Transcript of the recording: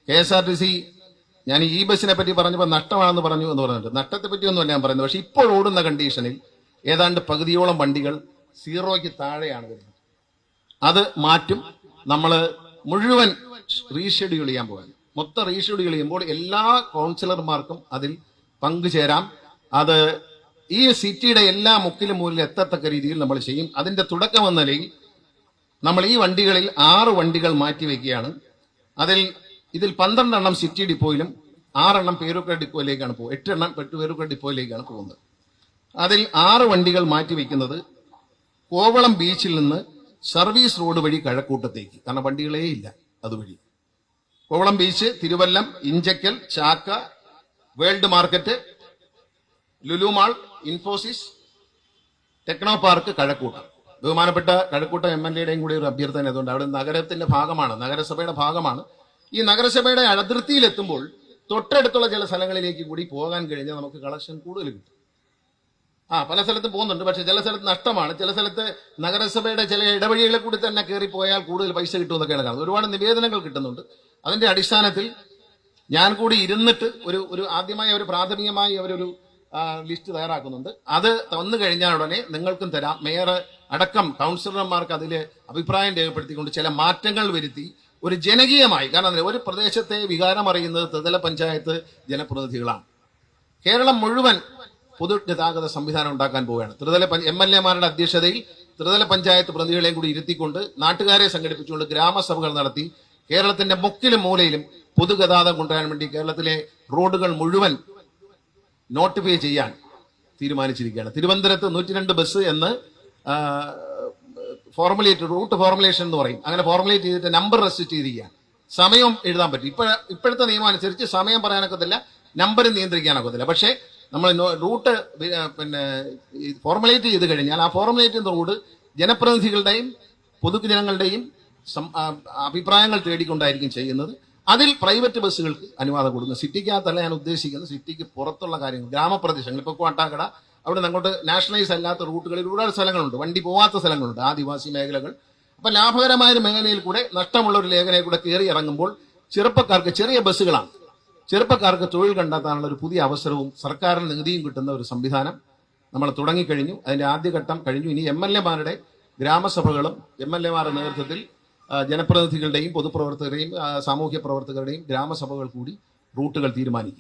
KSRTC ഞാൻ ഈ ബസ്സിനെ പറ്റി പറഞ്ഞപ്പോൾ നഷ്ടമാണെന്ന് പറഞ്ഞു എന്ന് പറഞ്ഞിട്ട് നഷ്ടത്തെ പറ്റിയൊന്നുമല്ല ഞാൻ പറയുന്നത്. പക്ഷെ ഇപ്പോൾ ഓടുന്ന കണ്ടീഷനിൽ ഏതാണ്ട് പകുതിയോളം വണ്ടികൾ സീറോയ്ക്ക് താഴെയാണ് വരുന്നത്. അത് മാറ്റും. നമ്മൾ മുഴുവൻ റീഷെഡ്യൂൾ ചെയ്യാൻ പോകാൻ, മൊത്തം റീഷെഡ്യൂൾ ചെയ്യുമ്പോൾ എല്ലാ കൗൺസിലർമാർക്കും അതിൽ പങ്കുചേരാം. അത് ഈ സിറ്റിയുടെ എല്ലാ മുക്കിലും മൂലിലും എത്തത്തക്ക രീതിയിൽ നമ്മൾ ചെയ്യും. അതിന്റെ തുടക്കം എന്ന നിലയിൽ നമ്മൾ ഈ വണ്ടികളിൽ 6 വണ്ടികൾ മാറ്റിവെക്കുകയാണ്. ഇതിൽ 12 എണ്ണം സിറ്റി ഡിപ്പോയിലും 6 എണ്ണം പേരൂക്കര ഡിപ്പോയിലേക്കാണ് പോകുന്നത്. 8 എണ്ണം പേരൂക്കര ഡിപ്പോയിലേക്കാണ് പോകുന്നത്. അതിൽ 6 വണ്ടികൾ മാറ്റിവെക്കുന്നത് കോവളം ബീച്ചിൽ നിന്ന് സർവീസ് റോഡ് വഴി കഴക്കൂട്ടത്തേക്ക്, കാരണം വണ്ടികളേ ഇല്ല അതുവഴി. Kovalam beach, Thiruvallam, Injakkal, Chakka, world market, Lulu mall, Infosys, techno park, Kazhakkoottam. ബഹുമാനപ്പെട്ട കഴക്കൂട്ടം MLAയുടെയും കൂടി ഒരു അഭ്യർത്ഥന. അതുകൊണ്ട് അവിടെ നഗരത്തിന്റെ ഭാഗമാണ്, നഗരസഭയുടെ ഭാഗമാണ്. ഈ നഗരസഭയുടെ അതിർത്തിയിലെത്തുമ്പോൾ തൊട്ടടുത്തുള്ള ചില സ്ഥലങ്ങളിലേക്ക് കൂടി പോകാൻ കഴിഞ്ഞാൽ നമുക്ക് കളക്ഷൻ കൂടുതൽ കിട്ടും. പല സ്ഥലത്തും പോകുന്നുണ്ട്, പക്ഷെ ചില സ്ഥലത്ത് നഷ്ടമാണ്. ചില സ്ഥലത്ത് നഗരസഭയുടെ ചില ഇടവഴികളെ കൂടി തന്നെ കയറി പോയാൽ കൂടുതൽ പൈസ കിട്ടുമെന്നൊക്കെയാണ് കാണുന്നത്. ഒരുപാട് നിവേദനങ്ങൾ കിട്ടുന്നുണ്ട്. അതിന്റെ അടിസ്ഥാനത്തിൽ ഞാൻ കൂടി ഇരുന്നിട്ട് ഒരു ആദ്യമായി പ്രാഥമികമായി അവരൊരു ലിസ്റ്റ് തയ്യാറാക്കുന്നുണ്ട്. അത് വന്നു കഴിഞ്ഞാൽ ഉടനെ നിങ്ങൾക്കും തരാം. മേയർ അടക്കം കൗൺസിലർമാർക്ക് അതിൽ അഭിപ്രായം രേഖപ്പെടുത്തിക്കൊണ്ട് ചില മാറ്റങ്ങൾ വരുത്തി ഒരു ജനകീയമായി, കാരണം ഒരു പ്രദേശത്തെ വികാരം അറിയുന്നത് ത്രിതല പഞ്ചായത്ത് ജനപ്രതിനിധികളാണ്. കേരളം മുഴുവൻ പൊതുഗതാഗത സംവിധാനം ഉണ്ടാക്കാൻ പോവുകയാണ്. MLAമാരുടെ അധ്യക്ഷതയിൽ ത്രിതല പഞ്ചായത്ത് പ്രതിനിധികളെയും കൂടി ഇരുത്തിക്കൊണ്ട് നാട്ടുകാരെ സംഘടിപ്പിച്ചുകൊണ്ട് ഗ്രാമസഭകൾ നടത്തി കേരളത്തിന്റെ മുക്കിലും മൂലയിലും പൊതുഗതാഗതം കൊണ്ടുവരാൻ വേണ്ടി കേരളത്തിലെ റോഡുകൾ മുഴുവൻ നോട്ടിഫൈ ചെയ്യാൻ തീരുമാനിച്ചിരിക്കുകയാണ്. തിരുവനന്തപുരത്ത് 102 ബസ് എന്ന് റൂട്ട് ഫോർമുലേഷൻ എന്ന് പറയും. അങ്ങനെ ഫോർമുലേറ്റ് ചെയ്തിട്ട് നമ്പർ റെസ്ട്രിക്ട് ചെയ്തിരിക്കുകയാണ്. സമയം എഴുതാൻ പറ്റും. ഇപ്പോഴത്തെ നിയമം അനുസരിച്ച് സമയം പറയാനൊക്കത്തില്ല, നമ്പർ നിയന്ത്രിക്കാനൊക്കത്തില്ല. പക്ഷേ നമ്മൾ റൂട്ട് ഫോർമുലേറ്റ് ചെയ്ത് കഴിഞ്ഞാൽ ആ ഫോർമുലേറ്റ് ചെയ്യുന്ന റൂട്ട് ജനപ്രതിനിധികളുടെയും പൊതുജനങ്ങളുടെയും അഭിപ്രായങ്ങൾ തേടിക്കൊണ്ടായിരിക്കും ചെയ്യുന്നത്. അതിൽ പ്രൈവറ്റ് ബസ്സുകൾക്ക് അനുവാദം കൊടുക്കുന്നത്. സിറ്റിക്കകത്തല്ല ഞാൻ ഉദ്ദേശിക്കുന്നത്, സിറ്റിക്ക് പുറത്തുള്ള കാര്യങ്ങൾ, ഗ്രാമപ്രദേശങ്ങൾ. ഇപ്പോൾ കോട്ടാക്കട അവിടെ നിന്ന് അങ്ങോട്ട് നാഷണലൈസ് അല്ലാത്ത റൂട്ടുകളിൽ ഒരുപാട് സ്ഥലങ്ങളുണ്ട്, വണ്ടി പോവാത്ത സ്ഥലങ്ങളുണ്ട്, ആദിവാസി മേഖലകൾ. അപ്പൊ ലാഭകരമായ ഒരു മേഖലയിൽ കൂടെ, നഷ്ടമുള്ള ഒരു മേഖലയിൽ കൂടെ കയറി ഇറങ്ങുമ്പോൾ ചെറുപ്പക്കാർക്ക്, ചെറിയ ബസ്സുകളാണ്, ചെറുപ്പക്കാർക്ക് തൊഴിൽ കണ്ടെത്താനുള്ള ഒരു പുതിയ അവസരവും സർക്കാരിന് നികുതിയും കിട്ടുന്ന ഒരു സംവിധാനം നമ്മൾ തുടങ്ങിക്കഴിഞ്ഞു. അതിന്റെ ആദ്യഘട്ടം കഴിഞ്ഞു. ഇനി MLAമാരുടെ ഗ്രാമസഭകളും MLAമാരുടെ നേതൃത്വത്തിൽ ജനപ്രതിനിധികളുടെയും പൊതുപ്രവർത്തകരുടെയും സാമൂഹ്യ പ്രവർത്തകരുടെയും ഗ്രാമസഭകൾ കൂടി റൂട്ടുകൾ തീരുമാനിക്കും.